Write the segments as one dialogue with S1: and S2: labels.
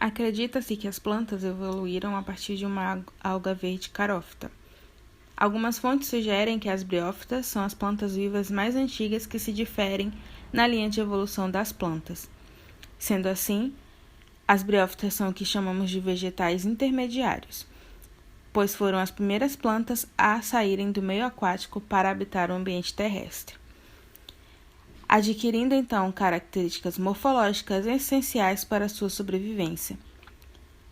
S1: Acredita-se que as plantas evoluíram a partir de uma alga verde carófita. Algumas fontes sugerem que as briófitas são as plantas vivas mais antigas que se diferem na linha de evolução das plantas. Sendo assim, as briófitas são o que chamamos de vegetais intermediários, pois foram as primeiras plantas a saírem do meio aquático para habitar o ambiente terrestre, adquirindo então características morfológicas essenciais para sua sobrevivência.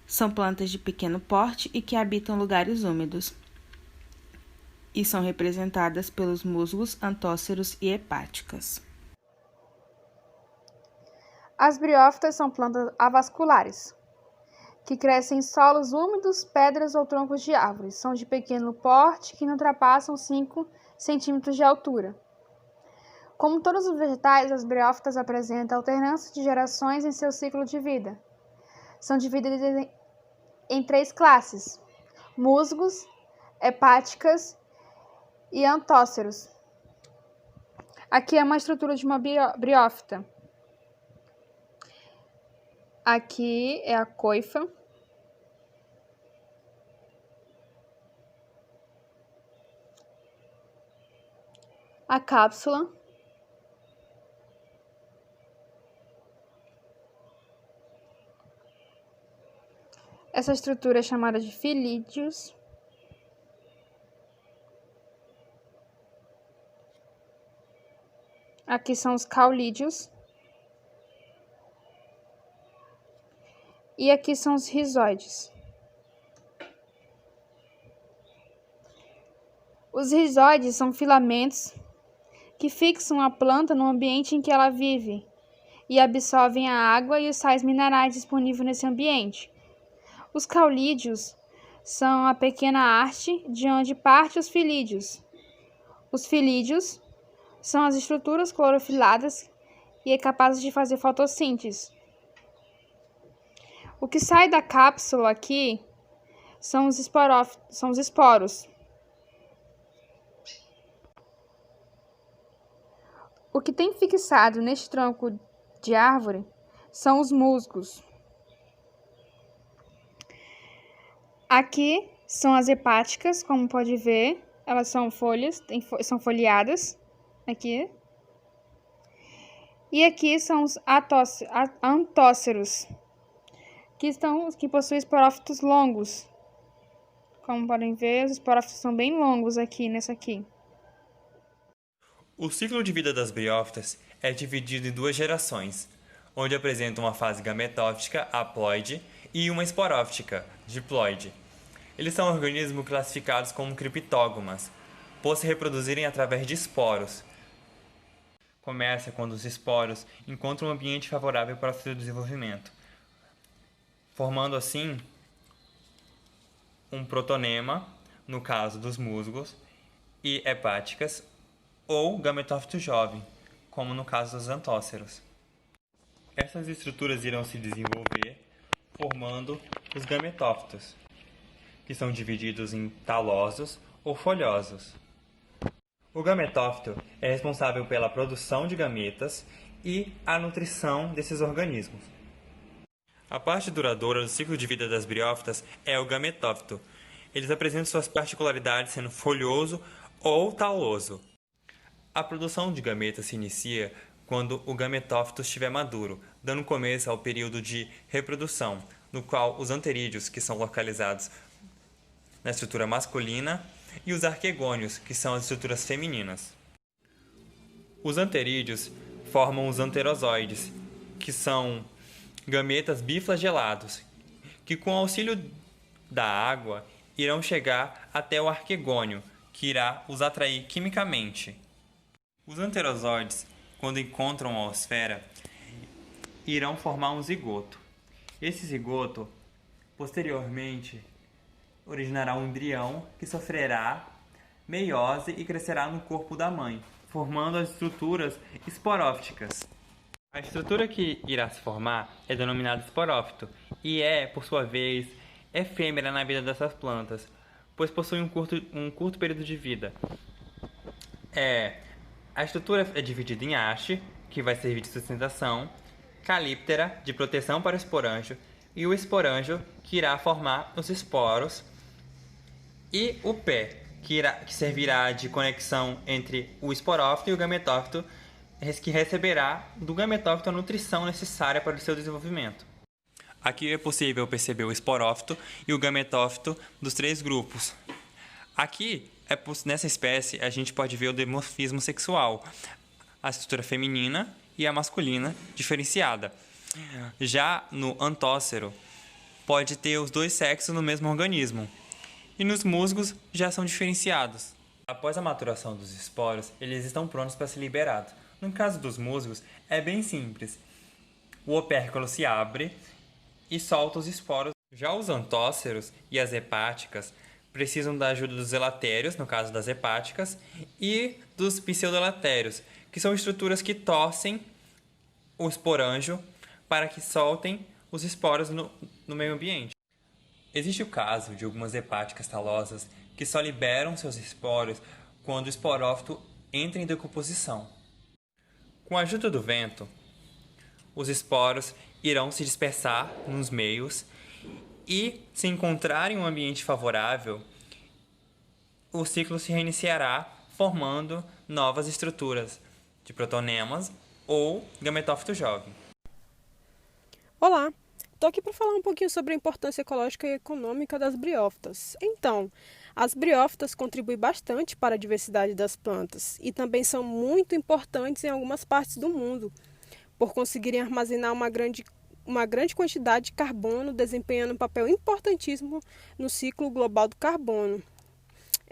S1: São plantas de pequeno porte e que habitam lugares úmidos, e são representadas pelos musgos, antóceros e hepáticas.
S2: As briófitas são plantas avasculares, que crescem em solos úmidos, pedras ou troncos de árvores. São de pequeno porte, que não ultrapassam 5 centímetros de altura. Como todos os vegetais, as briófitas apresentam alternância de gerações em seu ciclo de vida. São divididas em 3 classes: musgos, hepáticas e antóceros. Aqui é uma estrutura de uma briófita. Aqui é a coifa. A cápsula. Essa estrutura é chamada de filídeos. Aqui são os caulídeos. E aqui são os rizóides. Os rizóides são filamentos que fixam a planta no ambiente em que ela vive e absorvem a água e os sais minerais disponíveis nesse ambiente. Os caulídeos são a pequena haste de onde parte os filídeos. Os filídeos são as estruturas clorofiladas e é capazes de fazer fotossíntese. O que sai da cápsula aqui são os esporos. O que tem fixado neste tronco de árvore são os musgos. Aqui são as hepáticas, como pode ver, elas são são folheadas. Aqui. E aqui são os antóceros, que possuem esporófitos longos. Como podem ver, os esporófitos são bem longos aqui, nessa aqui.
S3: O ciclo de vida das briófitas é dividido em 2 gerações, onde apresenta uma fase gametófita, haploide, e uma esporófita, diploide. Eles são organismos classificados como criptógamas, por se reproduzirem através de esporos. Começa quando os esporos encontram um ambiente favorável para o seu desenvolvimento, formando assim um protonema, no caso dos musgos, e hepáticas, ou gametófito jovem, como no caso dos antóceros. Essas estruturas irão se desenvolver formando os gametófitos, que são divididos em talosos ou folhosos. O gametófito é responsável pela produção de gametas e a nutrição desses organismos. A parte duradoura do ciclo de vida das briófitas é o gametófito. Eles apresentam suas particularidades sendo folhoso ou taloso. A produção de gametas se inicia quando o gametófito estiver maduro, dando começo ao período de reprodução, no qual os anterídeos, que são localizados na estrutura masculina, e os arquegônios, que são as estruturas femininas. Os anterídeos formam os anterozoides, que são gametas biflagelados, que com auxílio da água irão chegar até o arquegônio, que irá os atrair quimicamente. Os anterozoides, quando encontram a oosfera, irão formar um zigoto. Esse zigoto, posteriormente, originará um embrião que sofrerá meiose e crescerá no corpo da mãe, formando as estruturas esporófitas. A estrutura que irá se formar é denominada esporófito e é, por sua vez, efêmera na vida dessas plantas, pois possui um curto período de vida. A estrutura é dividida em haste, que vai servir de sustentação, calíptera, de proteção para o esporângio, e o esporângio, que irá formar os esporos, e o pé, que servirá de conexão entre o esporófito e o gametófito, que receberá do gametófito a nutrição necessária para o seu desenvolvimento. Aqui é possível perceber o esporófito e o gametófito dos três grupos. Aqui, nessa espécie, a gente pode ver o dimorfismo sexual, a estrutura feminina e a masculina diferenciada. Já no antócero, pode ter os dois sexos no mesmo organismo. E nos musgos já são diferenciados. Após a maturação dos esporos, eles estão prontos para ser liberados. No caso dos musgos, é bem simples. O opérculo se abre e solta os esporos. Já os antóceros e as hepáticas precisam da ajuda dos elatérios, no caso das hepáticas, e dos pseudoelatérios, que são estruturas que torcem o esporângio para que soltem os esporos no meio ambiente. Existe o caso de algumas hepáticas talosas que só liberam seus esporos quando o esporófito entra em decomposição. Com a ajuda do vento, os esporos irão se dispersar nos meios e, se encontrarem um ambiente favorável, o ciclo se reiniciará, formando novas estruturas de protonemas ou gametófito jovem.
S4: Olá! Estou aqui para falar um pouquinho sobre a importância ecológica e econômica das briófitas. Então, as briófitas contribuem bastante para a diversidade das plantas e também são muito importantes em algumas partes do mundo, por conseguirem armazenar uma grande quantidade de carbono, desempenhando um papel importantíssimo no ciclo global do carbono.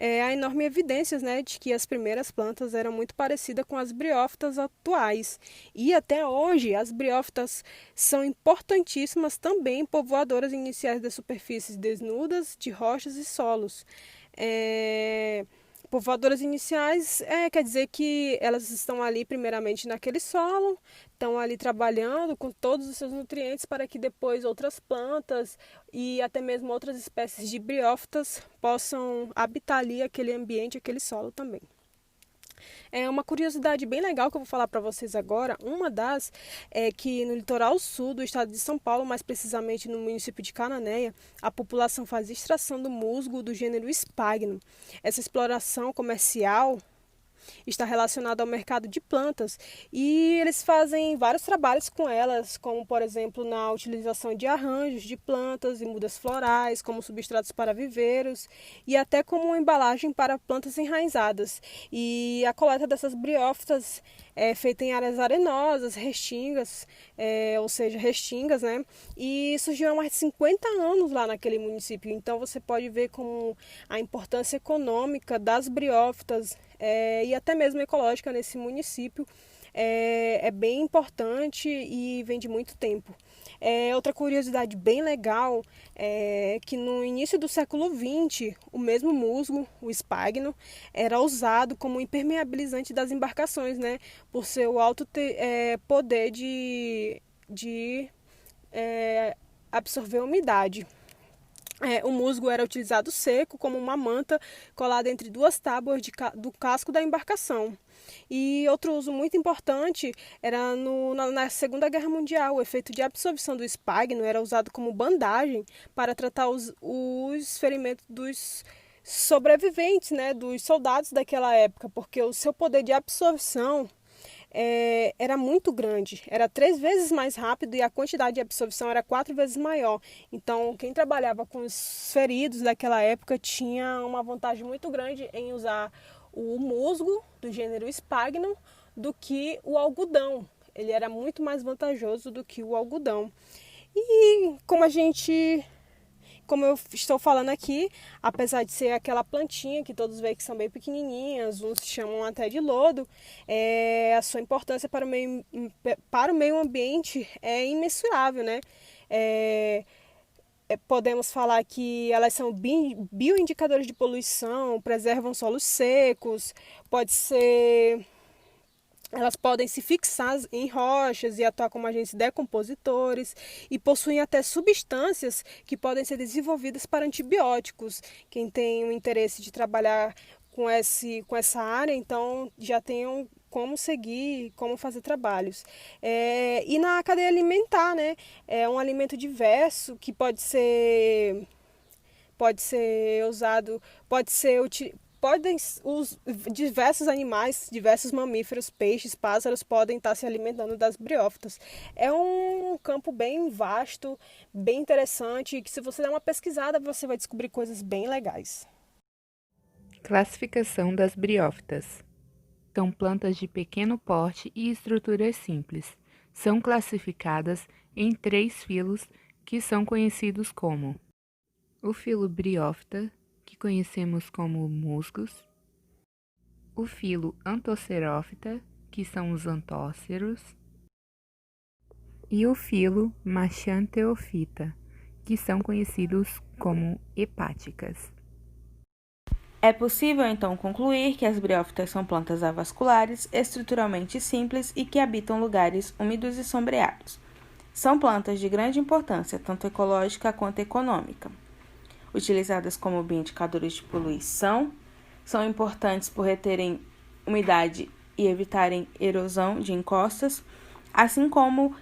S4: Há enormes evidências, de que as primeiras plantas eram muito parecidas com as briófitas atuais. E até hoje, as briófitas são importantíssimas também povoadoras iniciais das superfícies desnudas de rochas e solos. Povoadoras iniciais quer dizer que elas estão ali primeiramente naquele solo, estão ali trabalhando com todos os seus nutrientes para que depois outras plantas e até mesmo outras espécies de briófitas possam habitar ali aquele ambiente, aquele solo também. Uma curiosidade bem legal que eu vou falar para vocês agora, uma das é que no litoral sul do estado de São Paulo, mais precisamente no município de Cananéia, a população faz extração do musgo do gênero Sphagnum. Essa exploração comercial está relacionada ao mercado de plantas e eles fazem vários trabalhos com elas, como por exemplo na utilização de arranjos de plantas e mudas florais, como substratos para viveiros e até como embalagem para plantas enraizadas. E a coleta dessas briófitas é feita em áreas arenosas, restingas, e surgiu há mais de 50 anos lá naquele município. Então você pode ver como a importância econômica das briófitas e até mesmo ecológica nesse município é bem importante e vem de muito tempo. Outra curiosidade bem legal é que no início do século XX, o mesmo musgo, o Sphagnum, era usado como impermeabilizante das embarcações, por seu alto poder de absorver umidade. O musgo era utilizado seco como uma manta colada entre duas tábuas do casco da embarcação. E outro uso muito importante era na Segunda Guerra Mundial. O efeito de absorção do Sphagnum era usado como bandagem para tratar os ferimentos dos sobreviventes, dos soldados daquela época, porque o seu poder de absorção era muito grande, era 3 vezes mais rápido e a quantidade de absorção era 4 vezes maior. Então, quem trabalhava com os feridos daquela época tinha uma vantagem muito grande em usar o musgo do gênero Sphagnum do que o algodão. Ele era muito mais vantajoso do que o algodão. E como eu estou falando aqui, apesar de ser aquela plantinha que todos veem que são bem pequenininhas, uns chamam até de lodo, a sua importância para o meio ambiente é imensurável, Podemos falar que elas são bioindicadores de poluição, preservam solos secos, elas podem se fixar em rochas e atuar como agentes decompositores e possuem até substâncias que podem ser desenvolvidas para antibióticos. Quem tem o interesse de trabalhar com essa área, então já tem como seguir, como fazer trabalhos. E na cadeia alimentar, né? É um alimento diverso que pode ser usado, os diversos animais, diversos mamíferos, peixes, pássaros podem estar se alimentando das briófitas. É um campo bem vasto, bem interessante, que se você der uma pesquisada, você vai descobrir coisas bem legais.
S5: Classificação das briófitas. São plantas de pequeno porte e estruturas simples. São classificadas em 3 filos que são conhecidos como o filo Briófita, que conhecemos como musgos, o filo Anthocerófita, que são os antóceros, e o filo Machanteofita, que são conhecidos como hepáticas.
S1: É possível então concluir que as briófitas são plantas avasculares, estruturalmente simples e que habitam lugares úmidos e sombreados. São plantas de grande importância, tanto ecológica quanto econômica. Utilizadas como bioindicadores de poluição, são importantes por reterem umidade e evitarem erosão de encostas, assim como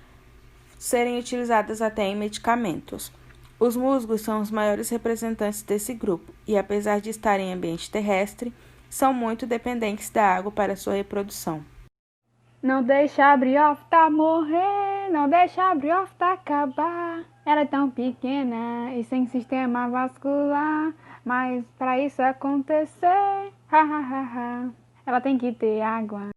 S1: serem utilizadas até em medicamentos. Os musgos são os maiores representantes desse grupo e, apesar de estarem em ambiente terrestre, são muito dependentes da água para sua reprodução.
S2: Não deixa a briófita morrer, não deixa a briófita acabar. Ela é tão pequena e sem sistema vascular, mas para isso acontecer, ela tem que ter água.